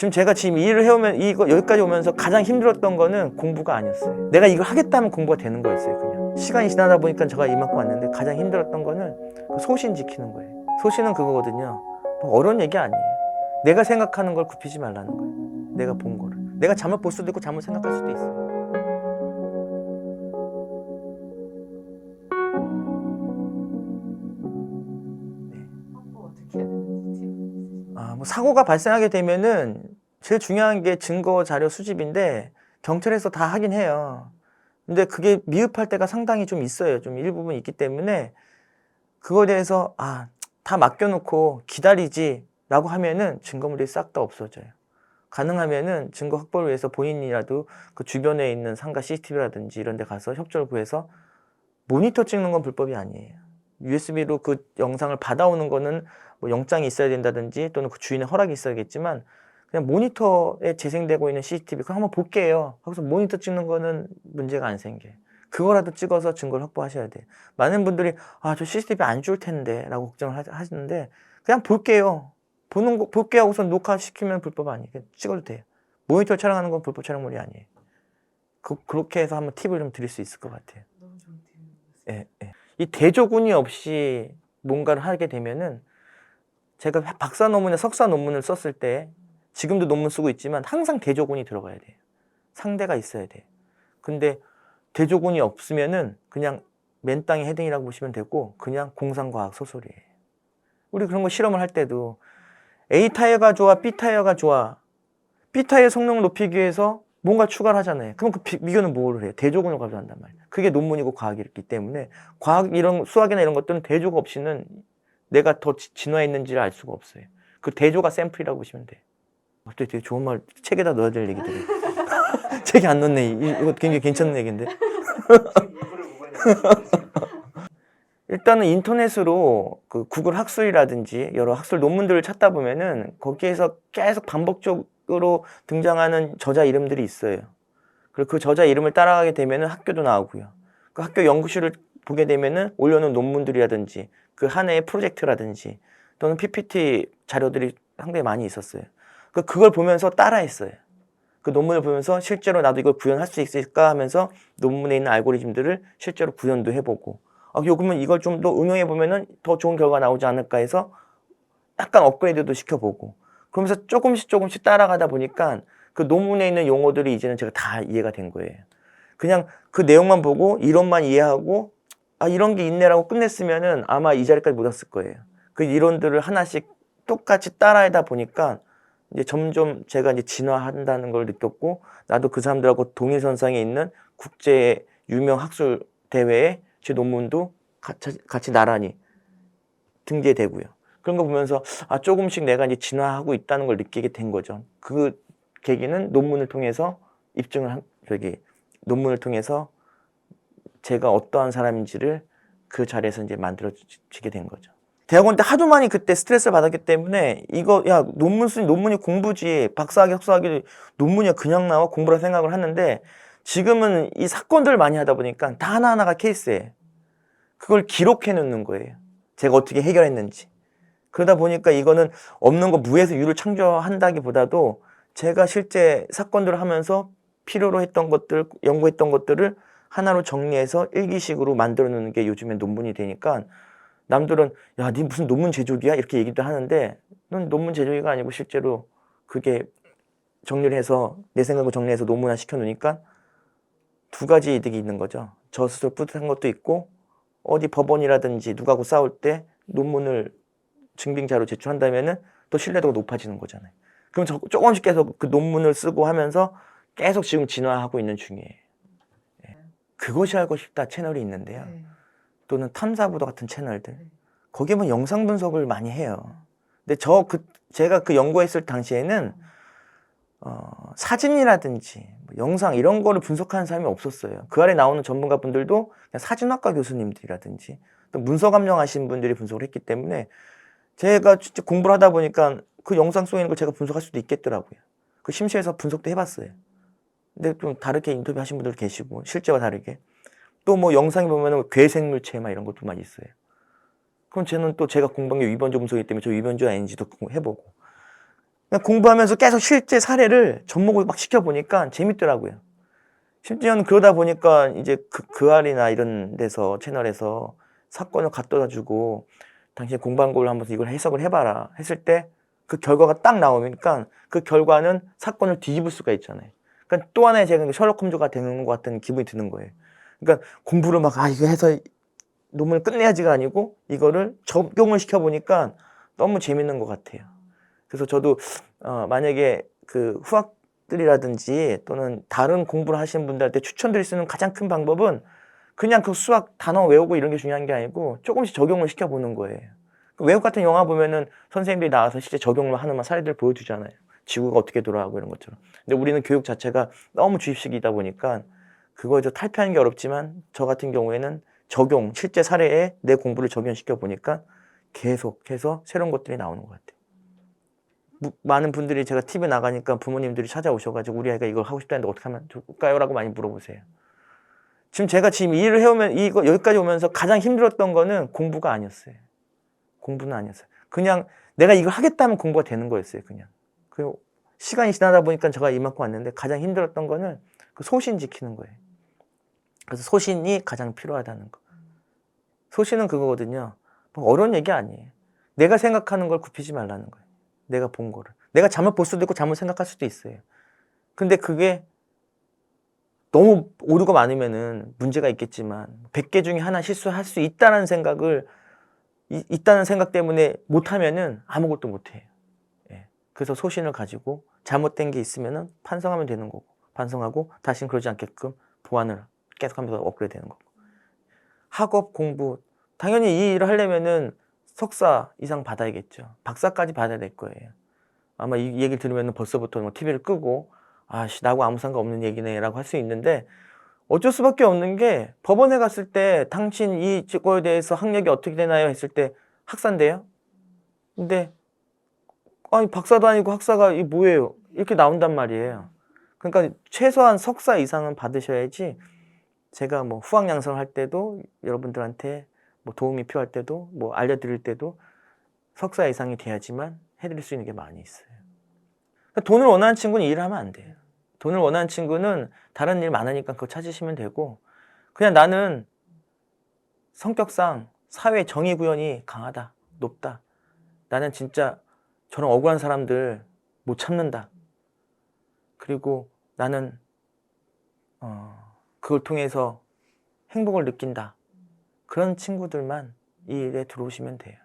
제가 지금 이 일을 해오면 여기까지 오면서 가장 힘들었던 거는 공부가 아니었어요. 내가 이걸 하겠다면 공부가 되는 거였어요. 그냥 시간이 지나다 보니까 제가 이만큼 왔는데 가장 힘들었던 거는 그 소신 지키는 거예요. 소신은 그거거든요. 뭐 어려운 얘기 아니에요. 내가 생각하는 걸 굽히지 말라는 거예요. 내가 본 거를. 내가 잘못 볼 수도 있고 잘못 생각할 수도 있어요. 뭐 사고가 발생하게 되면은 제일 중요한 게 증거 자료 수집인데 경찰에서 다 하긴 해요. 근데 그게 미흡할 때가 상당히 좀 있어요. 좀 일부분 있기 때문에 그거에 대해서 다 맡겨놓고 기다리지 라고 하면은 증거물이 싹 다 없어져요. 가능하면은 증거 확보를 위해서 본인이라도 그 주변에 있는 상가 CCTV라든지 이런 데 가서 협조를 구해서 모니터 찍는 건 불법이 아니에요. USB로 그 영상을 받아오는 거는 뭐 영장이 있어야 된다든지 또는 그 주인의 허락이 있어야겠지만 그냥 모니터에 재생되고 있는 CCTV 그거 한번 볼게요. 하고서 모니터 찍는 거는 문제가 안 생겨요. 그거라도 찍어서 증거를 확보하셔야 돼요. 많은 분들이 저 CCTV 안 줄 텐데 라고 걱정을 하시는데 그냥 볼게요. 볼게 하고서 녹화시키면 불법 아니에요. 찍어도 돼요. 모니터 촬영하는 건 불법 촬영물이 아니에요. 그렇게 해서 한번 팁을 좀 드릴 수 있을 것 같아요. 너무 좋은 팁인 것 예, 예. 이 대조군이 없이 뭔가를 하게 되면은 제가 박사 논문이나 석사 논문을 썼을 때 지금도 논문 쓰고 있지만 항상 대조군이 들어가야 돼요. 상대가 있어야 돼요. 근데 대조군이 없으면은 그냥 맨땅에 헤딩이라고 보시면 되고 그냥 공상과학 소설이에요. 우리 그런 거 실험을 할 때도 A 타이어가 좋아, B 타이어가 좋아. B 타이어 성능을 높이기 위해서 뭔가 추가를 하잖아요. 그럼 그 비교는 뭐를 해요? 대조군을 가져간단 말이에요. 그게 논문이고 과학이기 때문에 수학이나 이런 것들은 대조가 없이는 내가 더 진화했는지를 알 수가 없어요. 그 대조가 샘플이라고 보시면 돼요. 갑자기 되게 좋은 말 책에다 넣어야 될 얘기들이. 책에 안 넣네. 이거 굉장히 괜찮은 얘기인데. 일단은 인터넷으로 그 구글 학술이라든지 여러 학술 논문들을 찾다 보면은 거기에서 계속 반복적으로 등장하는 저자 이름들이 있어요. 그리고 그 저자 이름을 따라가게 되면은 학교도 나오고요. 그 학교 연구실을 보게 되면은 올려놓은 논문들이라든지 그 한 해의 프로젝트라든지 또는 PPT 자료들이 상당히 많이 있었어요. 그걸 보면서 따라했어요. 그 논문을 보면서 실제로 나도 이걸 구현할 수 있을까 하면서 논문에 있는 알고리즘들을 실제로 구현도 해보고 그러면 이걸 좀 더 응용해 보면은 더 좋은 결과가 나오지 않을까 해서 약간 업그레이드도 시켜보고 그러면서 조금씩 따라가다 보니까 그 논문에 있는 용어들이 이제는 제가 다 이해가 된 거예요. 그냥 그 내용만 보고 이론만 이해하고 이런 게 있네라고 끝냈으면은 아마 이 자리까지 못 왔을 거예요. 그 이론들을 하나씩 똑같이 따라하다 보니까 이제 점점 제가 이제 진화한다는 걸 느꼈고 나도 그 사람들하고 동일선상에 있는 국제 유명 학술 대회에 제 논문도 같이 나란히 등재되고요. 그런 거 보면서 조금씩 내가 이제 진화하고 있다는 걸 느끼게 된 거죠. 그 계기는 논문을 통해서 논문을 통해서 제가 어떠한 사람인지를 그 자리에서 이제 만들어지게 된 거죠. 대학원 때 하도 많이 그때 스트레스를 받았기 때문에 논문이 공부지 박사학위, 석사학위 논문이 그냥 나와 공부라 생각을 하는데 지금은 이 사건들을 많이 하다 보니까 다 하나하나가 케이스예요. 그걸 기록해 놓는 거예요. 제가 어떻게 해결했는지. 그러다 보니까 이거는 없는 거 무에서 유를 창조한다기보다도 제가 실제 사건들을 하면서 필요로 했던 것들, 연구했던 것들을 하나로 정리해서 일기식으로 만들어 놓는 게 요즘에 논문이 되니까 남들은 네 무슨 논문 제조기야? 이렇게 얘기도 하는데 넌 논문 제조기가 아니고 실제로 그게 정리를 해서 내 생각을 정리해서 논문화 시켜놓으니까 두 가지 이득이 있는 거죠. 저 스스로 뿌듯한 것도 있고 어디 법원이라든지 누구하고 싸울 때 논문을 증빙자로 제출한다면은 또 신뢰도가 높아지는 거잖아요. 그럼 조금씩 계속 그 논문을 쓰고 하면서 계속 지금 진화하고 있는 중이에요. 그것이 알고 싶다 채널이 있는데요. 또는 탐사보도 같은 채널들. 거기에 보면 영상 분석을 많이 해요. 근데 제가 그 연구했을 당시에는 사진이라든지 영상 이런 거를 분석하는 사람이 없었어요. 그 아래 나오는 전문가분들도 그냥 사진학과 교수님들이라든지 또 문서 감정하신 분들이 분석을 했기 때문에 제가 진짜 공부를 하다 보니까 그 영상 속에 있는 걸 제가 분석할 수도 있겠더라고요. 그 심시해서 분석도 해봤어요. 근데 좀 다르게 인터뷰 하신 분들 계시고 실제와 다르게 또 뭐 영상에 보면은 괴생물체 막 이런 것도 많이 있어요. 그럼 쟤는 또 제가 공부한 게 위변조 분석이기 때문에 저 위변조 아닌지도 해보고 그냥 공부하면서 계속 실제 사례를 접목을 막 시켜보니까 재밌더라고요. 심지어는 그러다 보니까 이제 그 알이나 이런 데서 채널에서 사건을 갖다 주고 당신이 공부한 걸로 한번 이걸 해석을 해봐라 했을 때 그 결과가 딱 나오니까 그 결과는 사건을 뒤집을 수가 있잖아요. 그러니까 또 하나의 제가 셜록 홈즈가 되는 것 같은 기분이 드는 거예요. 그러니까 공부를 막 이거 해서 논문을 끝내야지가 아니고 이거를 적용을 시켜보니까 너무 재밌는 것 같아요. 그래서 저도 만약에 그 후학들이라든지 또는 다른 공부를 하시는 분들한테 추천드릴 수 있는 가장 큰 방법은 그냥 그 수학 단어 외우고 이런 게 중요한 게 아니고 조금씩 적용을 시켜보는 거예요. 외국 같은 영화 보면은 선생님들이 나와서 실제 적용을 하는 사례들 보여주잖아요. 지구가 어떻게 돌아가고 이런 것처럼. 근데 우리는 교육 자체가 너무 주입식이다 보니까 그거에서 탈피하는 게 어렵지만 저 같은 경우에는 적용, 실제 사례에 내 공부를 적용시켜 보니까 계속해서 새로운 것들이 나오는 것 같아요. 많은 분들이 제가 TV에 나가니까 부모님들이 찾아오셔가지고 우리 아이가 이걸 하고 싶다는데 어떻게 하면 좋을까요? 라고 많이 물어보세요. 제가 지금 이 일을 해오면 여기까지 오면서 가장 힘들었던 거는 공부가 아니었어요. 공부는 아니었어요. 그냥 내가 이걸 하겠다면 공부가 되는 거였어요. 그냥. 그 시간이 지나다 보니까 제가 이만큼 왔는데 가장 힘들었던 거는 그 소신 지키는 거예요. 그래서 소신이 가장 필요하다는 거. 소신은 그거거든요. 뭐 어려운 얘기 아니에요. 내가 생각하는 걸 굽히지 말라는 거예요. 내가 본 거를. 내가 잘못 볼 수도 있고 잘못 생각할 수도 있어요. 근데 그게 너무 오류가 많으면은 문제가 있겠지만 100개 중에 하나 실수할 수 있다는 생각을 있다는 생각 때문에 못하면은 아무것도 못해요. 예. 그래서 소신을 가지고 잘못된 게 있으면은 반성하면 되는 거고 반성하고 다시는 그러지 않게끔 보완을 계속하면서 업그레이드 되는 거고 학업 공부 당연히 이 일을 하려면은 석사 이상 받아야겠죠. 박사까지 받아야 될 거예요. 아마 이 얘기를 들으면은 벌써부터 뭐 TV를 끄고 아씨 나하고 아무 상관없는 얘기네라고 할 수 있는데 어쩔 수밖에 없는 게 법원에 갔을 때 당신 이거에 대해서 학력이 어떻게 되나요? 했을 때 학사인데요. 근데 아니 박사도 아니고 학사가 이 뭐예요? 이렇게 나온단 말이에요. 그러니까 최소한 석사 이상은 받으셔야지 제가 뭐 후학 양성을 할 때도 여러분들한테 뭐 도움이 필요할 때도 뭐 알려드릴 때도 석사 이상이 돼야지만 해드릴 수 있는 게 많이 있어요. 그러니까 돈을 원하는 친구는 일을 하면 안 돼요. 돈을 원하는 친구는 다른 일 많으니까 그거 찾으시면 되고 그냥 나는 성격상 사회 정의 구현이 강하다, 높다. 나는 진짜 저런 억울한 사람들 못 참는다. 그리고 나는 그걸 통해서 행복을 느낀다. 그런 친구들만 이 일에 들어오시면 돼요.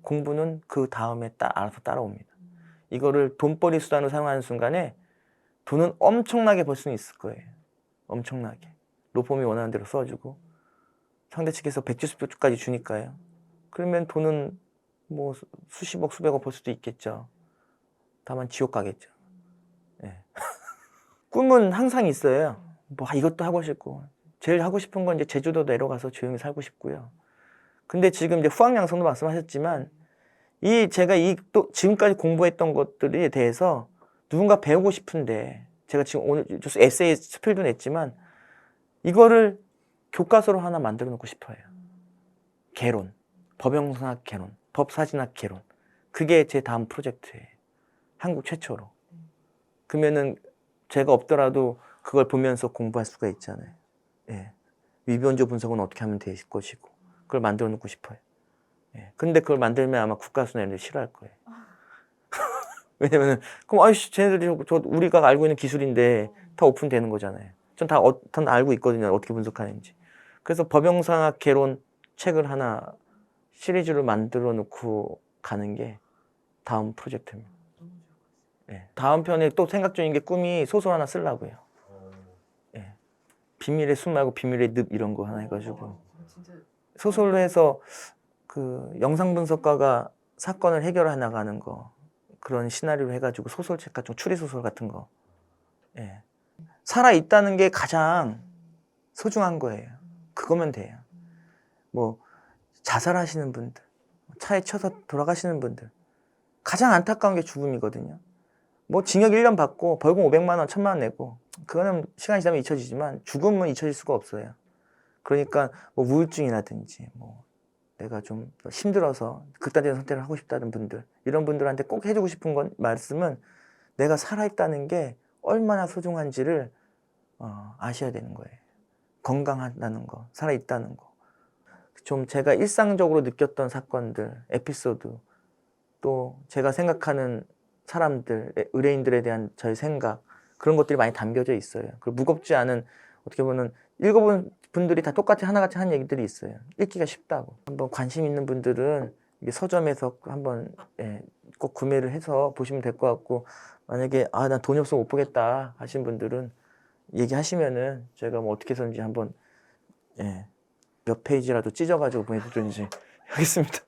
공부는 그 다음에 알아서 따라옵니다. 이거를 돈벌이 수단으로 사용하는 순간에 돈은 엄청나게 벌 수는 있을 거예요. 엄청나게. 로펌이 원하는 대로 써주고 상대 측에서 백지수표까지 주니까요. 그러면 돈은 뭐 수십억 수백억 벌 수도 있겠죠. 다만 지옥 가겠죠. 네. 꿈은 항상 있어요. 뭐 이것도 하고 싶고 제일 하고 싶은 건 이제 제주도 내려가서 조용히 살고 싶고요. 근데 지금 이제 후학양성도 말씀하셨지만 제가 또 지금까지 공부했던 것들에 대해서 누군가 배우고 싶은데 제가 지금 오늘 에세이 스필도 냈지만 이거를 교과서로 하나 만들어 놓고 싶어요. 개론, 법영상학 개론, 법사진학 개론. 그게 제 다음 프로젝트예요. 한국 최초로. 그러면은 제가 없더라도 그걸 보면서 공부할 수가 있잖아요. 예. 위변조 분석은 어떻게 하면 될 것이고 그걸 만들어 놓고 싶어요. 예. 근데 그걸 만들면 아마 국가수나 이런 데 싫어할 거예요. 왜냐면은 그럼 아이씨 쟤네들이 우리가 알고 있는 기술인데 다 오픈되는 거잖아요. 전 다 알고 있거든요. 어떻게 분석하는지. 그래서 법영상학 개론 책을 하나 시리즈로 만들어 놓고 가는 게 다음 프로젝트입니다. 예. 다음 편에 또 생각 중인 게 꿈이 소설 하나 쓰려고요. 예. 비밀의 숲 말고 비밀의 늪 이런 거 하나 해가지고 소설로 해서 그 영상 분석가가 사건을 해결해 나가는 거 그런 시나리오로 해가지고 소설책 같은 거, 추리소설 같은 거. 예. 살아있다는 게 가장 소중한 거예요. 그거면 돼요. 뭐 자살하시는 분들, 차에 쳐서 돌아가시는 분들 가장 안타까운 게 죽음이거든요. 뭐 징역 1년 받고 벌금 500만 원, 1000만 원 내고 그거는 시간이 지나면 잊혀지지만 죽음은 잊혀질 수가 없어요. 그러니까 뭐 우울증이라든지 뭐 내가 좀 힘들어서 극단적인 선택을 하고 싶다는 분들 이런 분들한테 꼭 해주고 싶은 말씀은 내가 살아있다는 게 얼마나 소중한지를 아셔야 되는 거예요. 건강하다는 거, 살아있다는 거. 좀 제가 일상적으로 느꼈던 사건들, 에피소드, 또 제가 생각하는 사람들, 의뢰인들에 대한 저의 생각, 그런 것들이 많이 담겨져 있어요. 그리고 무겁지 않은, 어떻게 보면 읽어본 분들이 다 똑같이 하나같이 하는 얘기들이 있어요. 읽기가 쉽다고. 한번 관심 있는 분들은 이게 서점에서 한번 꼭 구매를 해서 보시면 될 것 같고, 만약에 난 돈이 없어서 못 보겠다 하신 분들은 얘기하시면은 제가 뭐 어떻게 해서든지 한번 몇 페이지라도 찢어가지고 보내드리든지 하겠습니다.